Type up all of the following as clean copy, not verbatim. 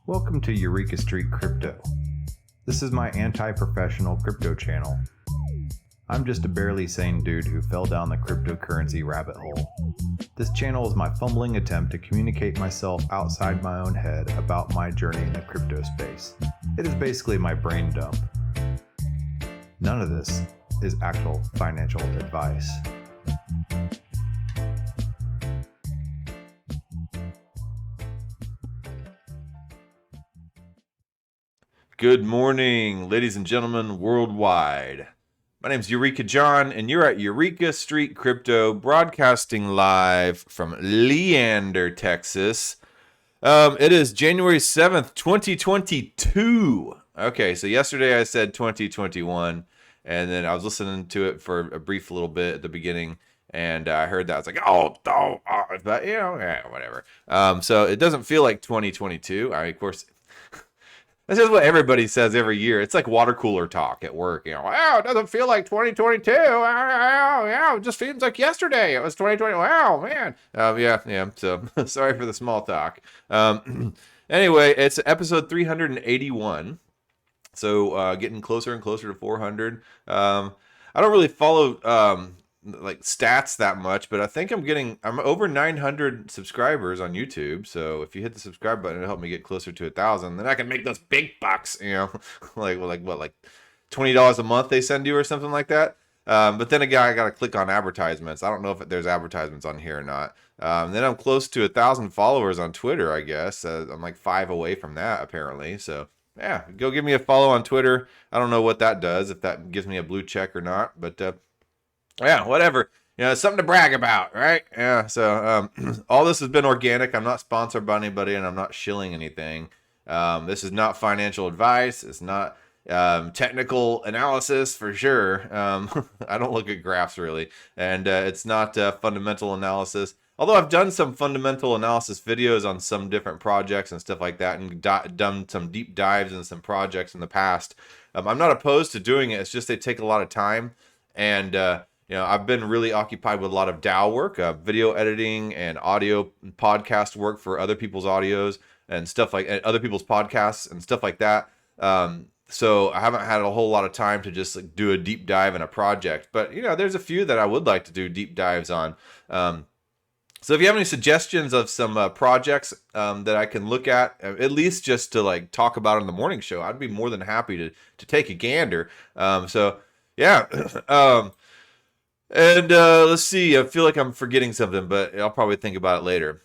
Welcome to Eureka Street Crypto. This is my anti-professional crypto channel. I'm just a barely sane dude who fell down the cryptocurrency rabbit hole. This channel is my fumbling attempt to communicate myself outside my own head about my journey in the crypto space. It is basically my brain dump. None of this is actual financial advice. Good morning, ladies and gentlemen worldwide. My name is Eureka John, and you're at Eureka Street Crypto, broadcasting live from Leander, Texas. It is January 7th, 2022. Okay, so yesterday I said 2021, and then I was listening to it for a brief little bit at the beginning, and I heard that. I was like, but yeah, whatever. So it doesn't feel like 2022. Of course, that's just what everybody says every year. It's like water cooler talk at work. Wow, it doesn't feel like 2022. Wow, it just feels like yesterday. It was 2020. Wow, man. Yeah. So sorry for the small talk. Anyway, it's episode 381. So getting closer and closer to 400. I don't really follow like stats that much, but I think I'm over 900 subscribers on YouTube. So if you hit the subscribe button, it'll help me get closer to 1,000. Then I can make those big bucks, like $20 a month they send you or something like that. But then again, I got to click on advertisements. I don't know if there's advertisements on here or not. Then I'm close to 1,000 followers on Twitter, I guess. I'm like 5 away from that apparently. So yeah, go give me a follow on Twitter. I don't know what that does, if that gives me a blue check or not, but yeah, whatever. It's something to brag about, right? Yeah, so all this has been organic. I'm not sponsored by anybody, and I'm not shilling anything. This is not financial advice. It's not technical analysis for sure. I don't look at graphs really, and it's not fundamental analysis. Although I've done some fundamental analysis videos on some different projects and stuff like that, and done some deep dives in some projects in the past. I'm not opposed to doing it. It's just they take a lot of time, and I've been really occupied with a lot of DAO work, video editing and audio podcast work for other people's audios and stuff like other people's podcasts and stuff like that. So I haven't had a whole lot of time to just like do a deep dive in a project, but there's a few that I would like to do deep dives on. So if you have any suggestions of some projects that I can look at least just to like talk about on the morning show, I'd be more than happy to take a gander. So yeah. And let's see. I feel like I'm forgetting something, but I'll probably think about it later.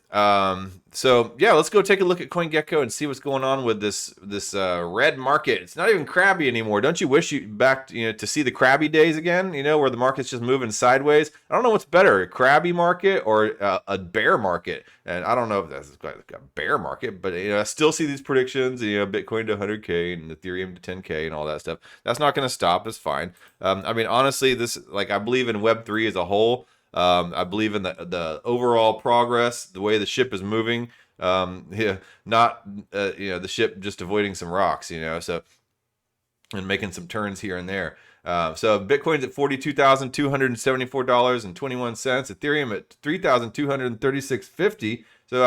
So yeah, let's go take a look at CoinGecko and see what's going on with this red market. It's not even crabby anymore. Don't you wish you back to see the crabby days again? Where the market's just moving sideways. I don't know what's better, a crabby market or a bear market. And I don't know if that's quite like a bear market, but I still see these predictions. Bitcoin to 100K and Ethereum to 10K and all that stuff. That's not going to stop. It's fine. Honestly, I believe in Web3 as a whole. I believe in the overall progress, the way the ship is moving. Not the ship just avoiding some rocks, so and making some turns here and there. So Bitcoin's at $42,274.21. Ethereum at $3,236.50. So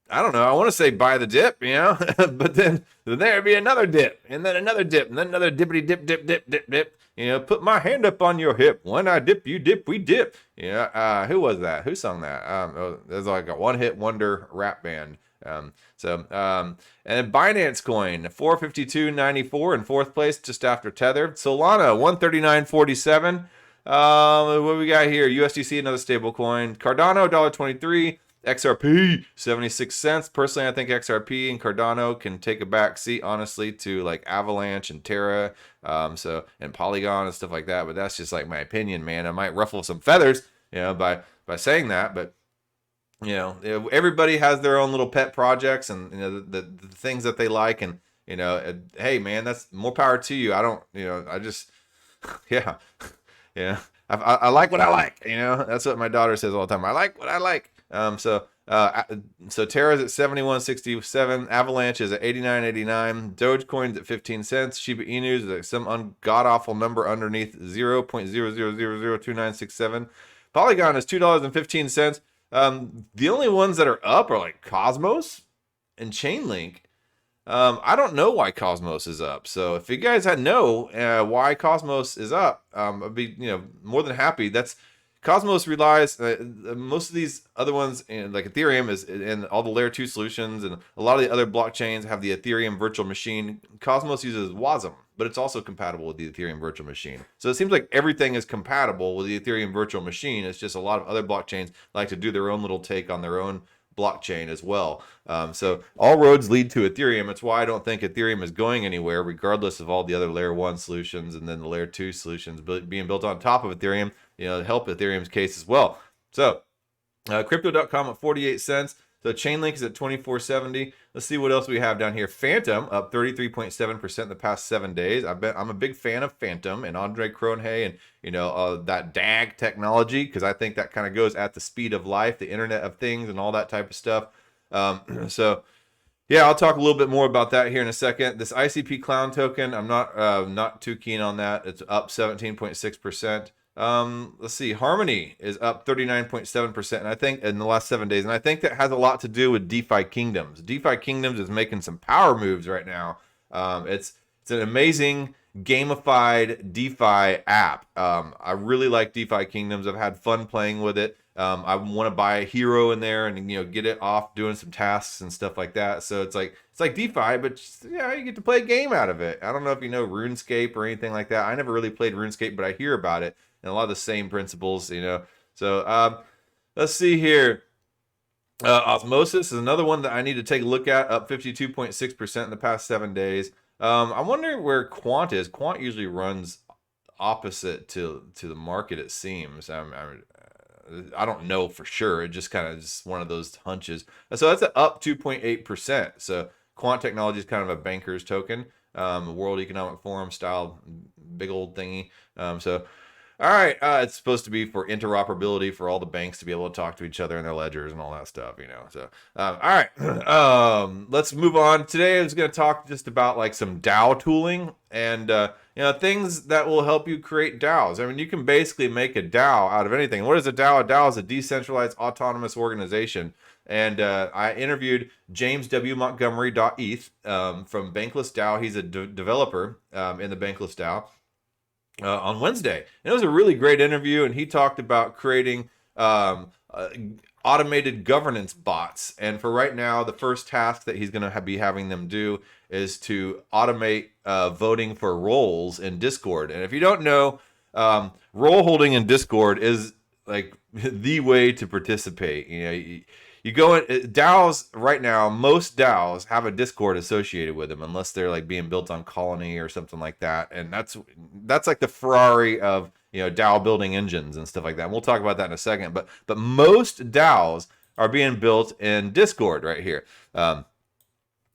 I don't know. I want to say buy the dip, but then there'd be another dip, and then another dip, and then another dippity dip. Put my hand up on your hip. When I dip, you dip, we dip. Who was that? Who sung that? There's like a one-hit wonder rap band. And then Binance Coin, 452.94 in fourth place, just after Tether. Solana, 139.47. What we got here? USDC, another stable coin. Cardano, $1.23. XRP, 76 cents. Personally, I think XRP and Cardano can take a back seat, honestly, to like Avalanche and Terra, and Polygon and stuff like that. But that's just like my opinion, man. I might ruffle some feathers, by saying that. But everybody has their own little pet projects and the things that they like, and hey, man, that's more power to you. I don't, I just, yeah. I like what I like. That's what my daughter says all the time. I like what I like. So Terra's at 71.67, Avalanche is at 89.89, Dogecoin's at 15 cents, Shiba Inu's is at some god awful number underneath 0.00002967. Polygon is $2.15. The only ones that are up are like Cosmos and Chainlink. I don't know why Cosmos is up. So if you guys know why Cosmos is up, I'd be more than happy. That's Cosmos relies most of these other ones like Ethereum is and all the layer 2 solutions and a lot of the other blockchains have the Ethereum virtual machine. Cosmos uses WASM, but it's also compatible with the Ethereum virtual machine. So it seems like everything is compatible with the Ethereum virtual machine. It's just a lot of other blockchains like to do their own little take on their own blockchain as well. So all roads lead to Ethereum. It's why I don't think Ethereum is going anywhere, regardless of all the other layer 1 solutions and then the layer 2 solutions being built on top of Ethereum, to help Ethereum's case as well. So crypto.com at 48 cents. So Chainlink is at 24.70. Let's see what else we have down here. Phantom up 33.7% in the past 7 days. I'm a big fan of Phantom and Andre Cronje and that DAG technology because I think that kind of goes at the speed of life, the Internet of Things, and all that type of stuff. So yeah, I'll talk a little bit more about that here in a second. This ICP Clown token, I'm not too keen on that. It's up 17.6%. Let's see, Harmony is up 39.7%, and I think in the last 7 days, and I think that has a lot to do with DeFi Kingdoms. DeFi Kingdoms is making some power moves right now. It's an amazing gamified DeFi app. I really like DeFi Kingdoms. I've had fun playing with it. I want to buy a hero in there and get it off doing some tasks and stuff like that. So it's like DeFi, but you get to play a game out of it. I don't know if you know RuneScape or anything like that. I never really played RuneScape, but I hear about it. And a lot of the same principles, So let's see here. Osmosis is another one that I need to take a look at, up 52.6% in the past 7 days. I'm wondering where Quant is. Quant usually runs opposite to the market, it seems. I don't know for sure. It just kind of just one of those hunches. So that's up 2.8%. So Quant Technology is kind of a banker's token, World Economic Forum style, big old thingy. All right, it's supposed to be for interoperability for all the banks to be able to talk to each other in their ledgers and all that stuff, So, all right, let's move on. Today I was going to talk just about like some DAO tooling and things that will help you create DAOs. I mean, you can basically make a DAO out of anything. What is a DAO? A DAO is a decentralized autonomous organization. And I interviewed James W. Montgomery.eth from Bankless DAO. He's a developer in the Bankless DAO. On Wednesday. And it was a really great interview, and he talked about creating automated governance bots. And for right now, the first task that he's going to be having them do is to automate voting for roles in Discord. And if you don't know, role holding in Discord is like the way to participate. You go in DAOs right now. Most DAOs have a Discord associated with them, unless they're like being built on Colony or something like that. And that's like the Ferrari of DAO building engines and stuff like that. And we'll talk about that in a second. But most DAOs are being built in Discord right here. And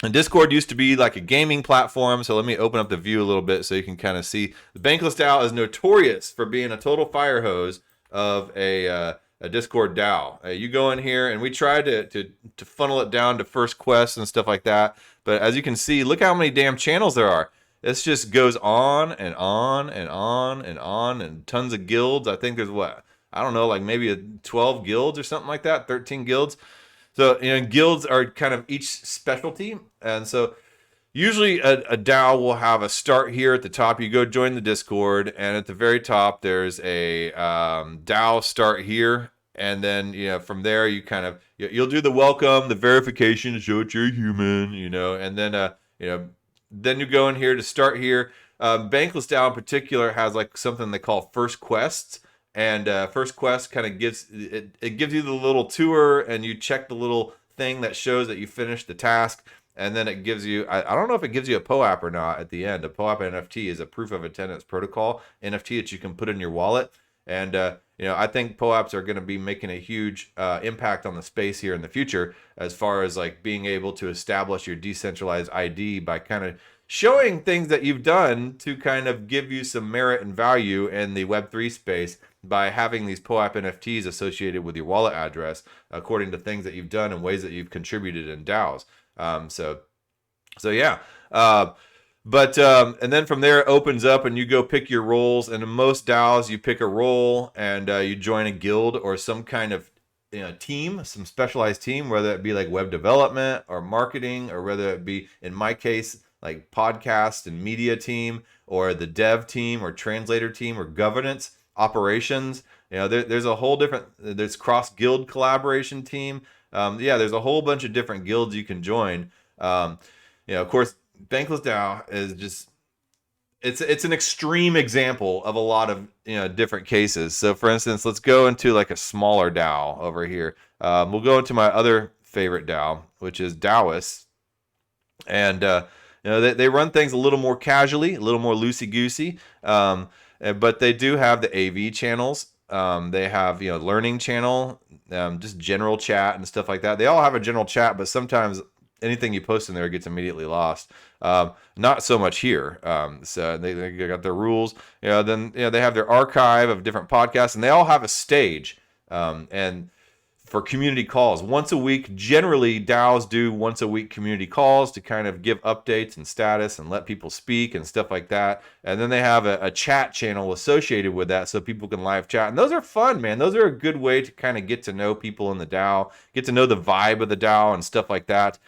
Discord used to be like a gaming platform. So let me open up the view a little bit so you can kind of see. The Bankless DAO is notorious for being a total fire hose of a Discord DAO. You go in here, and we tried to funnel it down to first quest and stuff like that. But as you can see, look how many damn channels there are. This just goes on and on and on and on, and tons of guilds. I think there's like maybe 12 guilds or something like that, 13 guilds. So guilds are kind of each specialty, and so usually a DAO will have a start here at the top. You go join the Discord, and at the very top there's a DAO start here. And then, from there you kind of, you'll do the welcome, the verification to show that you're a human, and then, then you go in here to start here. Bankless DAO in particular has like something they call first quests. And first quest kind of gives you the little tour, and you check the little thing that shows that you finished the task. And then it gives you, I don't know if it gives you a POAP or not at the end. A POAP NFT is a proof of attendance protocol NFT that you can put in your wallet. And, I think POAPs are going to be making a huge impact on the space here in the future, as far as like being able to establish your decentralized ID by kind of showing things that you've done to kind of give you some merit and value in the Web3 space by having these POAP NFTs associated with your wallet address, according to things that you've done and ways that you've contributed in DAOs. So yeah. But and then from there it opens up, and you go pick your roles. And in most DAOs, you pick a role, and you join a guild or some kind of team, some specialized team, whether it be like web development or marketing, or whether it be, in my case, like podcast and media team, or the dev team, or translator team, or governance operations. There's a whole different, there's cross guild collaboration team. There's a whole bunch of different guilds you can join. Of course, Bankless DAO is just, it's an extreme example of a lot of different cases. So for instance, let's go into like a smaller DAO over here. We'll go into my other favorite DAO, which is Daoist. And they run things a little more casually, a little more loosey-goosey, but they do have the AV channels. They have learning channel, just general chat and stuff like that. They all have a general chat, but sometimes anything you post in there gets immediately lost. Not so much here. So they got their rules. Then they have their archive of different podcasts, and they all have a stage. And for community calls once a week, generally DAOs do once a week community calls to kind of give updates and status and let people speak and stuff like that. And then they have a chat channel associated with that so people can live chat. And those are fun, man. Those are a good way to kind of get to know people in the DAO, get to know the vibe of the DAO and stuff like that.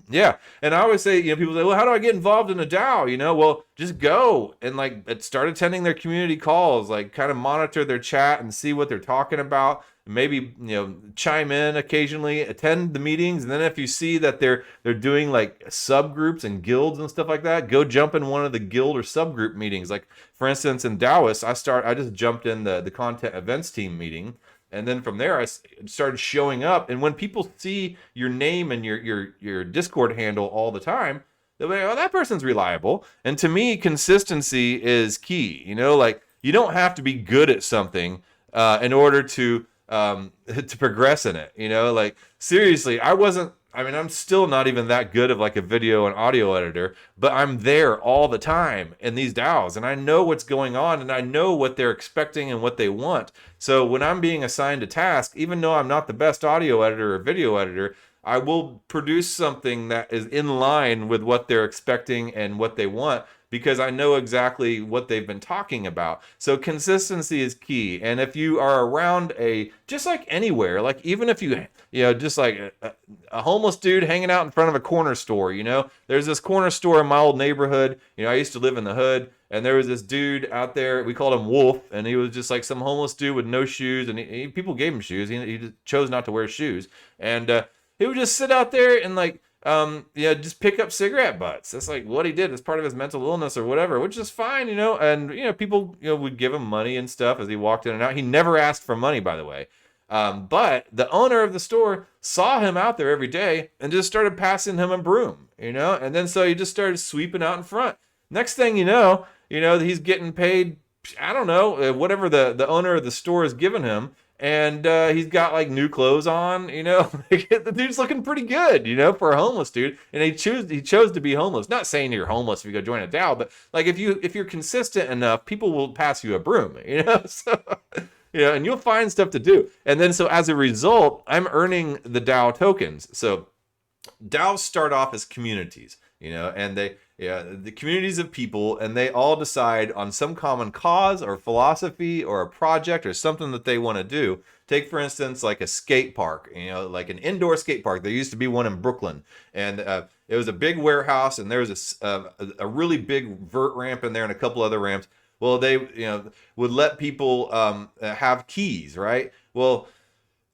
Yeah. And I always say, people say, well, how do I get involved in a DAO? Well, just go and start attending their community calls, kind of monitor their chat and see what they're talking about. Maybe, chime in occasionally, attend the meetings. And then if you see that they're doing subgroups and guilds and stuff like that, go jump in one of the guild or subgroup meetings. Like for instance, in Daoist, I just jumped in the content events team meeting. And then from there, I started showing up. And when people see your name and your Discord handle all the time, they're like, oh, that person's reliable. And to me, consistency is key. You don't have to be good at something in order to progress in it. Seriously, I'm still not even that good of a video and audio editor, but I'm there all the time in these DAOs, and I know what's going on, and I know what they're expecting and what they want. So when I'm being assigned a task, even though I'm not the best audio editor or video editor, I will produce something that is in line with what they're expecting and what they want, because I know exactly what they've been talking about. So consistency is key. And if you are around just anywhere, even if just a homeless dude hanging out in front of a corner store, there's this corner store in my old neighborhood. I used to live in the hood, and there was this dude out there, we called him Wolf, and he was just some homeless dude with no shoes, and people gave him shoes. He just chose not to wear shoes. And he would just sit out there and just pick up cigarette butts. That's what he did as part of his mental illness or whatever, which is fine, and people, would give him money and stuff as he walked in and out. He never asked for money, by the way. But the owner of the store saw him out there every day and just started passing him a broom, and then so he just started sweeping out in front. Next thing you know, he's getting paid, I don't know, whatever the owner of the store has given him. And he's got new clothes on, the dude's looking pretty good, for a homeless dude. And he chose to be homeless. Not saying you're homeless if you go join a DAO, but if you're consistent enough, people will pass you a broom, so and you'll find stuff to do. And then so as a result, I'm earning the DAO tokens. So DAOs start off as communities, and the communities of people, and they all decide on some common cause or philosophy or a project or something that they want to do. Take, for instance, a skate park, an indoor skate park. There used to be one in Brooklyn, and it was a big warehouse, and there was a really big vert ramp in there and a couple other ramps. Well, they would let people have keys, right? Well,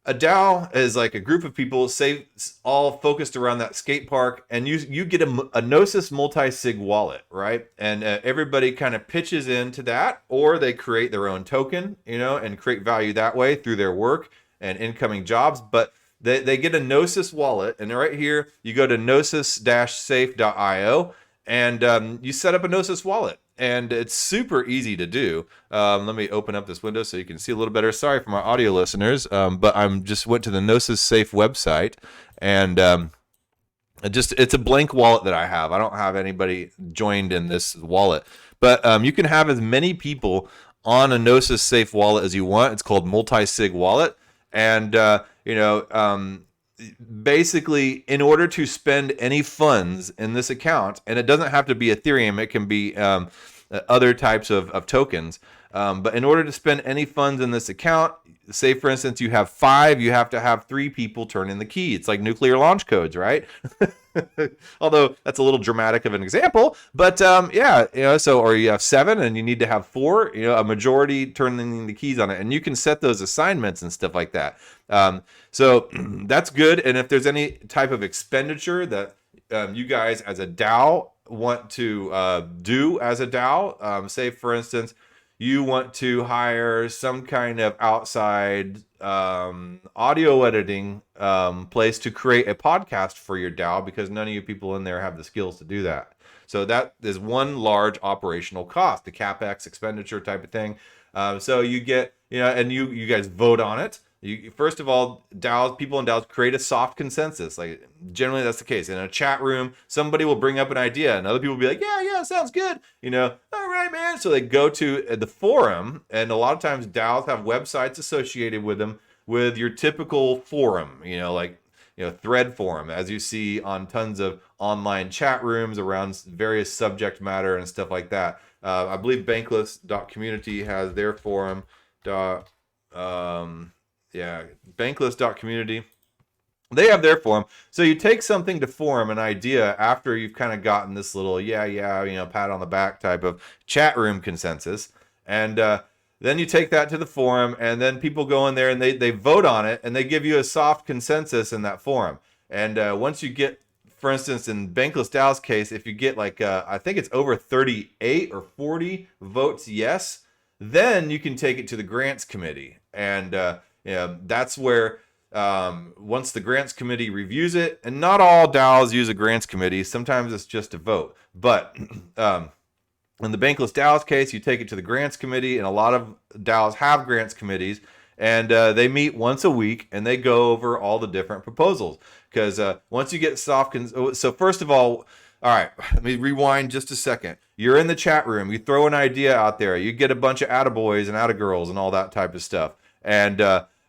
a DAO is a group of people, say, all focused around that skate park, and you get a Gnosis multi-sig wallet, right? And everybody kind of pitches into that, or they create their own token, and create value that way through their work and incoming jobs. But they get a Gnosis wallet, and right here, you go to gnosis-safe.io, and you set up a Gnosis wallet. And it's super easy to do. Let me open up this window so you can see a little better. Sorry for my audio listeners, but I'm just went to the Gnosis Safe website, and it's a blank wallet that I have. I don't have anybody joined in this wallet, but you can have as many people on a Gnosis Safe wallet as you want. It's called multi-sig wallet, and basically, in order to spend any funds in this account, and it doesn't have to be Ethereum, it can be other types of tokens. But in order to spend any funds in this account, say for instance you have 5, you have to have 3 people turn in the key. It's like nuclear launch codes, right? Although that's a little dramatic of an example, but yeah, so, or you have 7 and you need to have 4, a majority turning the keys on it, and you can set those assignments and stuff like that. So that's good. And if there's any type of expenditure that you guys as a DAO want to do as a DAO, say for instance, you want to hire some kind of outside audio editing place to create a podcast for your DAO because none of you people in there have the skills to do that. So that is one large operational cost, the CapEx expenditure type of thing. So you get, and you guys vote on it. First of all, people in DAOs create a soft consensus. Like generally that's the case. In a chat room, somebody will bring up an idea and other people will be like, yeah, sounds good. All right, man. So they go to the forum, and a lot of times DAOs have websites associated with them with your typical forum, thread forum, as you see on tons of online chat rooms around various subject matter and stuff like that. I believe Bankless.community has their forum. Bankless.community. They have their forum. So you take something to forum, an idea, after you've kind of gotten this little, pat on the back type of chat room consensus. And then you take that to the forum, and then people go in there and they vote on it, and they give you a soft consensus in that forum. And once you get, for instance, in Bankless DAO's case, if you get I think it's over 38 or 40 votes yes, then you can take it to the grants committee. And that's where once the grants committee reviews it, and not all DAOs use a grants committee, sometimes it's just a vote. But in the Bankless DAO's case, you take it to the grants committee, and a lot of DAOs have grants committees, and they meet once a week, and they go over all the different proposals. Because once you get so first of all right, let me rewind just a second. You're in the chat room, you throw an idea out there, you get a bunch of attaboys and attagirls and all that type of stuff. And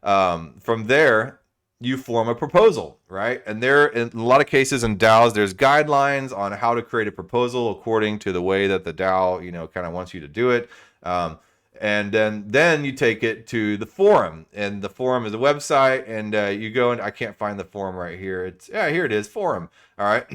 from there, you form a proposal, right? And there, in a lot of cases in DAOs, there's guidelines on how to create a proposal according to the way that the DAO, kind of wants you to do it. And then you take it to the forum, and the forum is a website, and you go, and I can't find the forum right here. Here it is, forum. All right.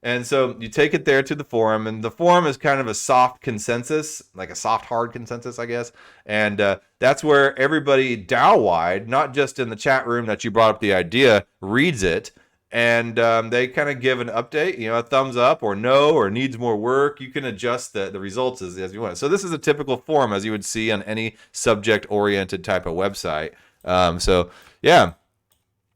And so you take it there to the forum, and the forum is kind of a soft consensus, like a soft, hard consensus, I guess. And that's where everybody DAO-wide, not just in the chat room that you brought up the idea, reads it. And they kind of give an update, a thumbs up or no, or needs more work. You can adjust the results as you want. So this is a typical forum as you would see on any subject-oriented type of website. Yeah.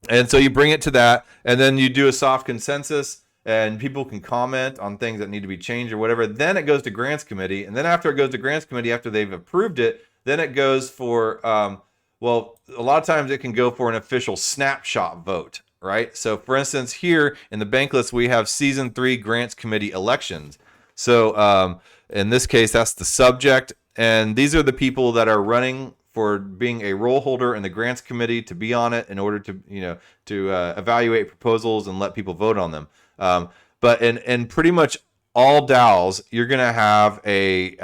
And so you bring it to that, and then you do a soft consensus, and people can comment on things that need to be changed or whatever. Then it goes to grants committee, and then after it goes to grants committee, after they've approved it, then it goes for, a lot of times it can go for an official snapshot vote, right? So for instance, here in the Bankless, we have season 3 grants committee elections. So in this case, that's the subject, and these are the people that are running for being a role holder in the grants committee to be on it in order to, evaluate proposals and let people vote on them. But in pretty much all DAOs, you're going to have a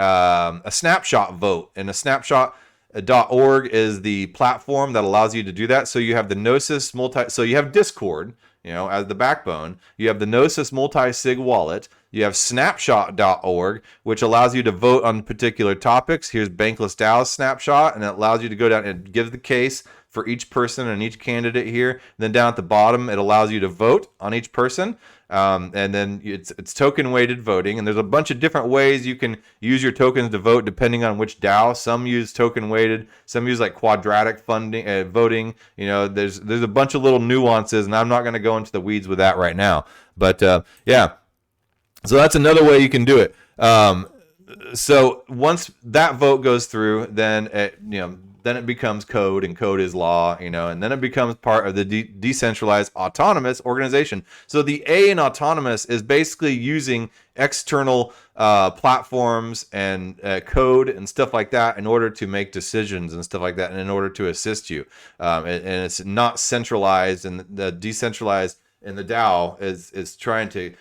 snapshot vote, and a snapshot.org is the platform that allows you to do that. So you have the Gnosis so you have Discord, as the backbone. You have the Gnosis multi-sig wallet. You have snapshot.org, which allows you to vote on particular topics. Here's Bankless DAO's snapshot, and it allows you to go down and give the case for each person and each candidate here. And then down at the bottom, it allows you to vote on each person. And then it's token weighted voting, and there's a bunch of different ways you can use your tokens to vote depending on which DAO. Some use token weighted, some use like quadratic voting. There's a bunch of little nuances, and I'm not going to go into the weeds with that right now. But yeah, so that's another way you can do it. So once that vote goes through, then then it becomes code, and code is law, and then it becomes part of the decentralized autonomous organization. So the A in autonomous is basically using external platforms and code and stuff like that in order to make decisions and stuff like that, and in order to assist you. And it's not centralized, and the decentralized in the DAO is trying to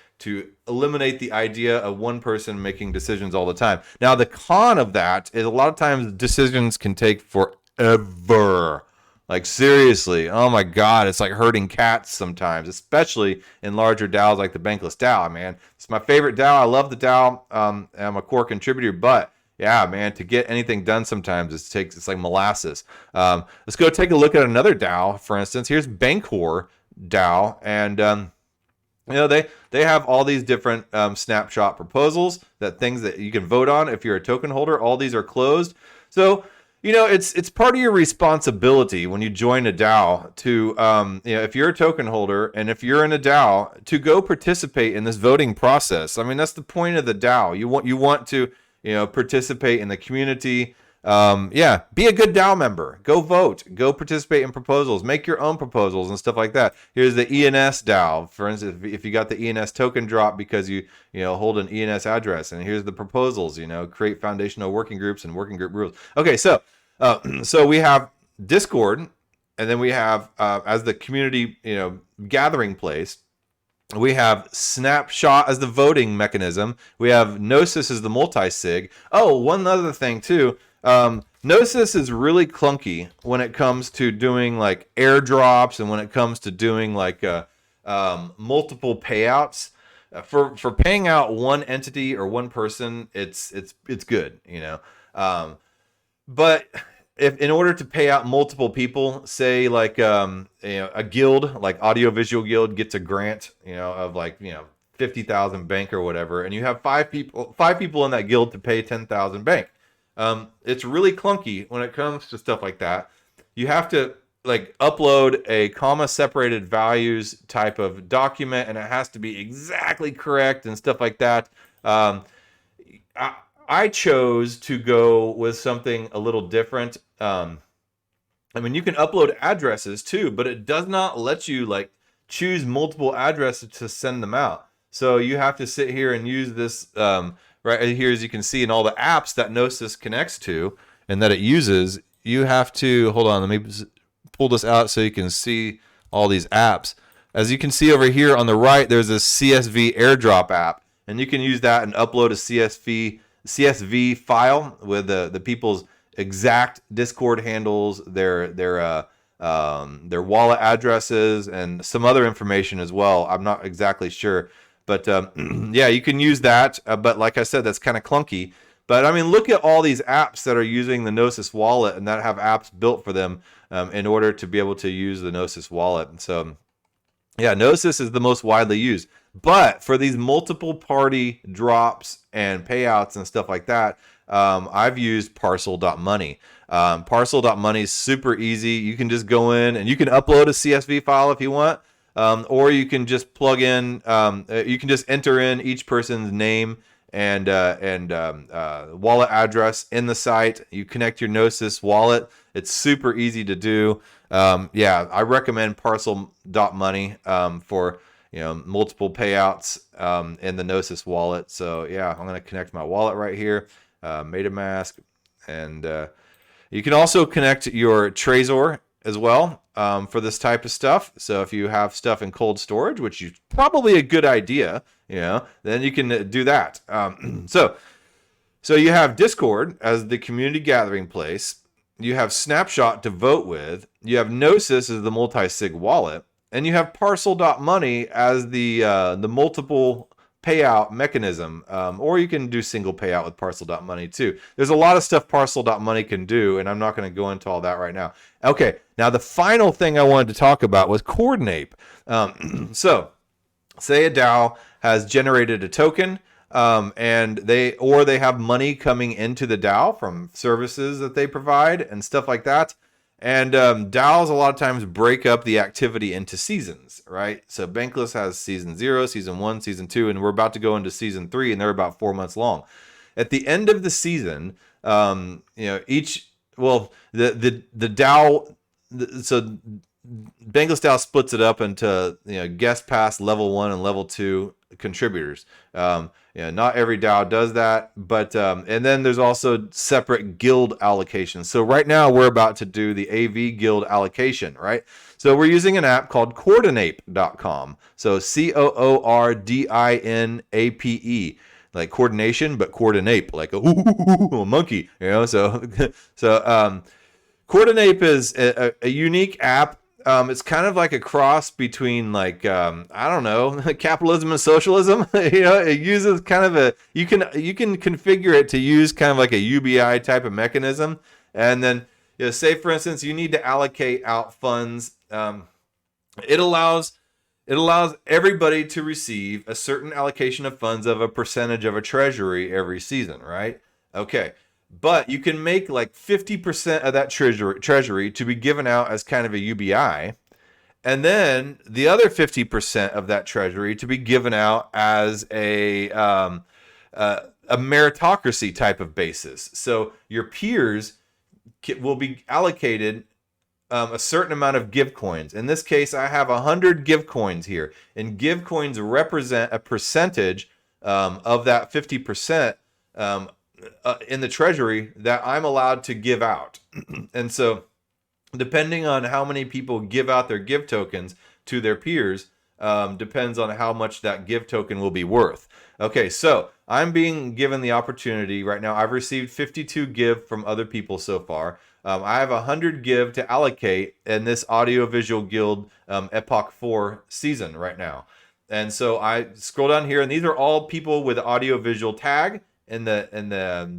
eliminate the idea of one person making decisions all the time. Now, the con of that is a lot of times decisions can take forever. Like, seriously, oh my God, it's like herding cats sometimes, especially in larger DAOs like the Bankless DAO, man. It's my favorite DAO. I love the DAO. I'm a core contributor, but yeah, man, to get anything done sometimes it's like molasses. Let's go take a look at another DAO, for instance. Here's Bancor DAO, and they have all these different snapshot proposals, things that you can vote on if you're a token holder. All these are closed. So, it's part of your responsibility when you join a DAO to, if you're a token holder and if you're in a DAO, to go participate in this voting process. I mean, that's the point of the DAO. You want to, participate in the community. Be a good DAO member. Go vote. Go participate in proposals. Make your own proposals and stuff like that. Here's the ENS DAO. For instance, if you got the ENS token drop because you hold an ENS address, and here's the proposals. Create foundational working groups and working group rules. Okay, so we have Discord, and then we have as the community gathering place. We have Snapshot as the voting mechanism. We have Gnosis as the multi-sig. Oh, one other thing too. Gnosis is really clunky when it comes to doing like airdrops, and when it comes to doing like multiple payouts. For paying out one entity or one person, it's good, but if in order to pay out multiple people, say like a guild, like Audiovisual Guild gets a grant, of like 50,000 bank or whatever, and you have five people in that guild to pay 10,000 bank. It's really clunky when it comes to stuff like that. You have to like upload a comma separated values type of document, and it has to be exactly correct and stuff like that. I chose to go with something a little different. I mean, you can upload addresses too, but it does not let you like choose multiple addresses to send them out. So you have to sit here and use this right here, as you can see in all the apps that Gnosis connects to and that it uses. You have to, hold on, let me pull this out so you can see all these apps. As you can see over here on the right, there's a CSV airdrop app, and you can use that and upload a CSV file with the people's exact Discord handles, their wallet addresses, and some other information as well. I'm not exactly sure, but yeah, you can use that. But like I said, that's kind of clunky. But I mean, look at all these apps that are using the Gnosis Wallet and that have apps built for them in order to be able to use the Gnosis Wallet. And so, yeah, Gnosis is the most widely used. But for these multiple party drops and payouts and stuff like that, I've used Parcel.money. Parcel.money is super easy. You can just go in and you can upload a CSV file if you want, or you can just plug in. You can just enter in each person's name and wallet address in the site. You connect your Gnosis wallet. It's super easy to do. Yeah, I recommend Parcel.money for multiple payouts in the Gnosis wallet. So yeah, I'm going to connect my wallet right here, MetaMask, and you can also connect your Trezor as well for this type of stuff. So if you have stuff in cold storage, which is probably a good idea, then you can do that. So you have Discord as the community gathering place. You have Snapshot to vote with. You have Gnosis as the multi-sig wallet. And you have Parcel.money as the multiple payout mechanism. Or you can do single payout with Parcel.money too. There's a lot of stuff Parcel.money can do, and I'm not going to go into all that right now. Okay, now the final thing I wanted to talk about was Coordinape. So, say a DAO has generated a token, and they have money coming into the DAO from services that they provide and stuff like that. And DAOs a lot of times break up the activity into seasons, right? So Bankless has season 0, season 1, season 2, and we're about to go into season 3, and they're about 4 months long. At the end of the season, each well, the DAO. So Bankless DAO splits it up into guest pass level 1 and level 2 contributors. Not every DAO does that, but and then there's also separate guild allocations. So right now we're about to do the AV guild allocation, right? So we're using an app called coordinape.com. So COORDINAPE, like coordination, but coordinate, like a monkey, So Coordinape is a unique app. It's kind of like a cross between I don't know, capitalism and socialism. It uses kind of you can configure it to use kind of like a UBI type of mechanism, and then say for instance you need to allocate out funds. It allows everybody to receive a certain allocation of funds of a percentage of a treasury every season, right? Okay. But you can make like 50% of that treasury to be given out as kind of a UBI, and then the other 50% of that treasury to be given out as a meritocracy type of basis. So your peers will be allocated a certain amount of give coins. In this case, I have 100 give coins here, and give coins represent a percentage of that 50%. In the treasury that I'm allowed to give out. And so depending on how many people give out their give tokens to their peers, depends on how much that give token will be worth. Okay, so I'm being given the opportunity right now. I've received 52 give from other people so far. I have 100 give to allocate in this audiovisual guild Epoch 4 season right now. And so I scroll down here, and these are all people with audiovisual tag in the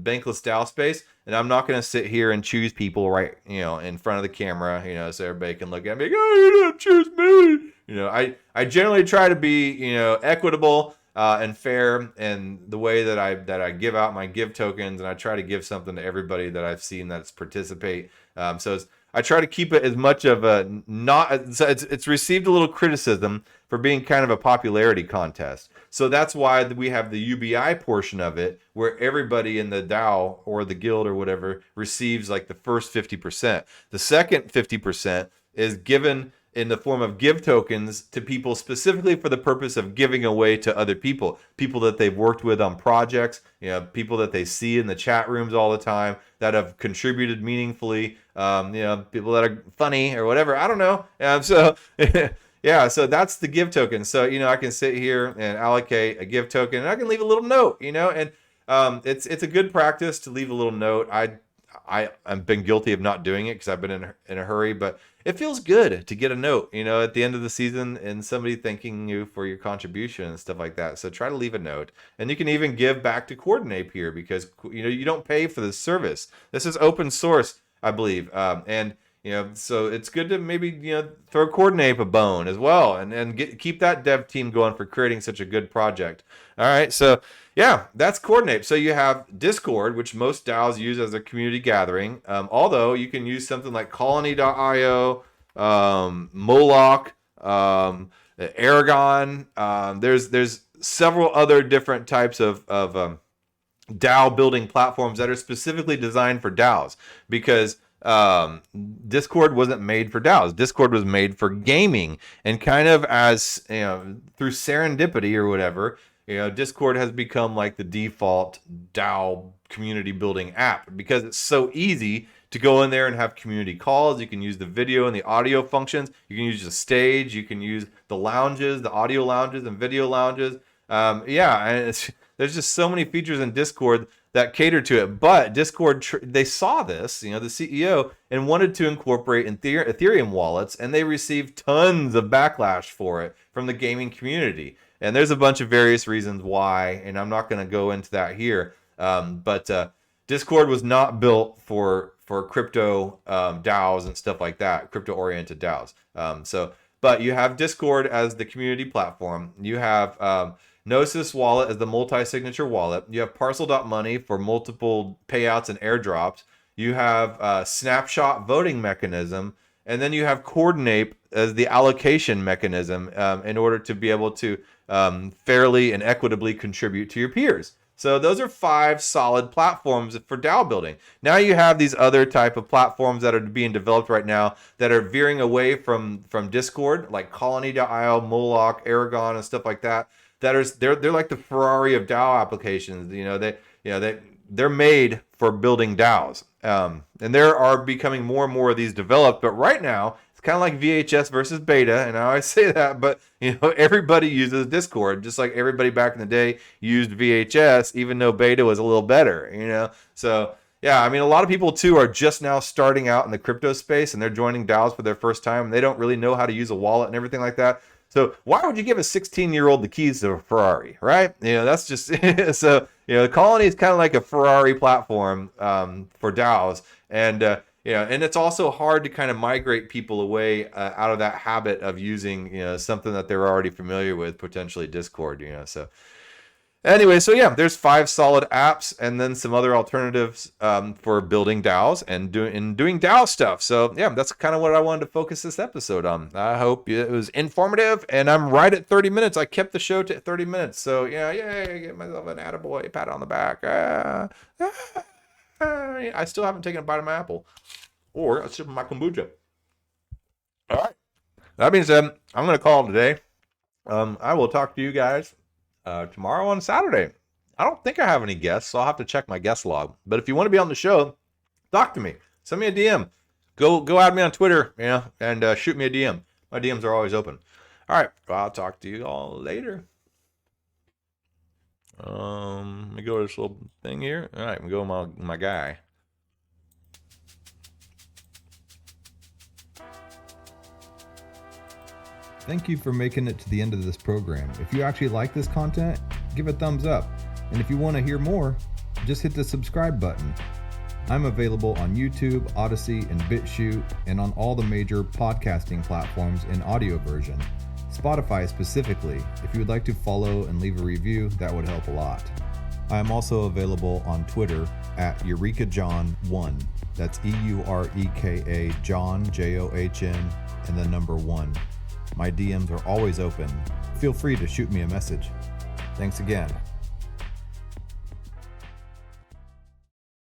Bankless DAO space, and I'm not going to sit here and choose people right in front of the camera, so everybody can look at me. Oh, you don't choose me. I generally try to be equitable and fair in the way that I give out my give tokens, and I try to give something to everybody that I've seen that's participate. I try to keep it as much of a it's received a little criticism for being kind of a popularity contest. So that's why we have the UBI portion of it, where everybody in the DAO or the guild or whatever receives like the first 50%. The second 50% is given in the form of give tokens to people specifically for the purpose of giving away to other people that they've worked with on projects, people that they see in the chat rooms all the time that have contributed meaningfully, people that are funny or whatever. I don't know. Yeah, so that's the give token. So, I can sit here and allocate a give token, and I can leave a little note, and it's a good practice to leave a little note. I've been guilty of not doing it because I've been in a hurry, but it feels good to get a note, at the end of the season, and somebody thanking you for your contribution and stuff like that. So try to leave a note, and you can even give back to Coordinape here because you don't pay for this service. This is open source, I believe, so it's good to maybe throw Coordinape a bone as well, and keep that dev team going for creating such a good project. All right, so yeah, that's Coordinape. So you have Discord, which most DAOs use as a community gathering. Although you can use something like Colony.io, Moloch, Aragon. There's several other different types of DAO building platforms that are specifically designed for DAOs, because Discord wasn't made for DAOs. Discord was made for gaming, and kind of as through serendipity or whatever, Discord has become like the default DAO community building app because it's so easy to go in there and have community calls. You can use the video and the audio functions. You can use the stage. You can use the lounges, the audio lounges and video lounges. And there's just so many features in Discord that cater to it. But Discord, they saw this, the CEO, and wanted to incorporate Ethereum wallets, and they received tons of backlash for it from the gaming community. And there's a bunch of various reasons why, and I'm not going to go into that here. But Discord was not built for crypto DAOs and stuff like that, crypto-oriented DAOs. But you have Discord as the community platform. You have Gnosis Wallet as the multi-signature wallet. You have Parcel.money for multiple payouts and airdrops. You have snapshot voting mechanism. And then you have Coordinape as the allocation mechanism in order to be able to fairly and equitably contribute to your peers. So those are 5 solid platforms for DAO building. Now you have these other type of platforms that are being developed right now that are veering away from Discord, like Colony.io, Moloch, Aragon, and stuff like that. They're like the Ferrari of DAO applications. They're made for building DAOs. And there are becoming more and more of these developed. But right now, it's kind of like VHS versus beta, and I always say that, but everybody uses Discord, just like everybody back in the day used VHS, even though beta was a little better, So yeah, I mean, a lot of people too are just now starting out in the crypto space, and they're joining DAOs for their first time, and they don't really know how to use a wallet and everything like that. So why would you give a 16-year-old the keys to a Ferrari, right? That's just so. The Colony is kind of like a Ferrari platform for DAOs, and and it's also hard to kind of migrate people away out of that habit of using something that they're already familiar with, potentially Discord. So anyway, so yeah, there's 5 solid apps and then some other alternatives for building DAOs and doing DAO stuff. So yeah, that's kind of what I wanted to focus this episode on. I hope it was informative, and I'm right at 30 minutes. I kept the show to 30 minutes. So yeah, get myself an attaboy, pat on the back. I still haven't taken a bite of my apple or a sip of my kombucha. All right. That being said, I'm going to call it today. I will talk to you guys tomorrow on Saturday. I don't think I have any guests, so I'll have to check my guest log. But if you want to be on the show, talk to me. Send me a DM. Go add me on Twitter, and shoot me a DM. My DMs are always open. All right. Well, I'll talk to you all later. Let me go to this little thing here. All right, we go with my guy. Thank you for making it to the end of this program. If you actually like this content, give a thumbs up. And if you want to hear more, just hit the subscribe button. I'm available on YouTube, Odyssey, and BitChute, and on all the major podcasting platforms in audio version. Spotify specifically. If you would like to follow and leave a review, that would help a lot. I am also available on Twitter at EurekaJohn1. That's EUREKA John, JOHN, and the number 1. My DMs are always open. Feel free to shoot me a message. Thanks again.